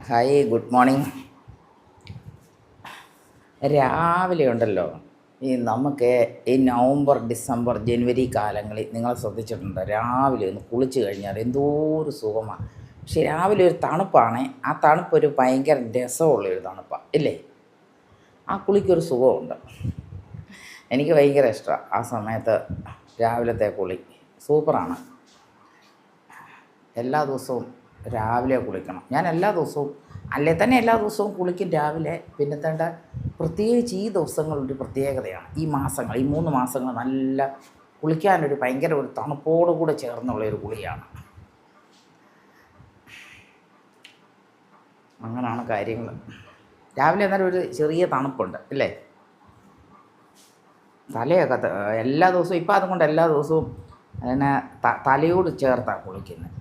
Hi, good morning. രാവിലെ ഉണ്ടല്ലോ, നമുക്ക് ഈ നവംബർ, ഡിസംബർ, ജനുവരി കാലങ്ങളിൽ നിങ്ങൾ ശ്രദ്ധിച്ചിട്ടുണ്ടോ? രാവിലെ ഒന്ന് കുളിച്ച് കഴിഞ്ഞാൽ എന്തോ ഒരു സുഖമാണ്. പക്ഷെ രാവിലെ ഒരു തണുപ്പാണ്. ആ തണുപ്പൊരു ഭയങ്കര രസമുള്ളൊരു തണുപ്പാണ്, ഇല്ലേ? ആ കുളിക്കൊരു സുഖമുണ്ട്. എനിക്ക് ഭയങ്കര ഇഷ്ടമാണ് ആ സമയത്ത് രാവിലത്തെ കുളി. സൂപ്പറാണ്. എല്ലാ ദിവസവും രാവിലെ കുളിക്കണം. ഞാൻ എല്ലാ ദിവസവും അല്ലേ തന്നെ എല്ലാ ദിവസവും കുളിക്കും രാവിലെ. പിന്നെ തേണ്ട പ്രത്യേകിച്ച് ഈ ദിവസങ്ങളൊരു പ്രത്യേകതയാണ്. ഈ മാസങ്ങൾ, ഈ 3 മാസങ്ങൾ നല്ല കുളിക്കാനൊരു ഭയങ്കര ഒരു തണുപ്പോടു കൂടെ ചേർന്നുള്ളൊരു കുളിയാണ്. അങ്ങനെയാണ് കാര്യങ്ങൾ. രാവിലെ അന്നേരം ഒരു ചെറിയ തണുപ്പുണ്ട്, അല്ലേ? തലയൊക്കെ എല്ലാ ദിവസവും ഇപ്പം അതുകൊണ്ട് എല്ലാ ദിവസവും പിന്നെ തലയോട് ചേർത്താണ് കുളിക്കുന്നത്.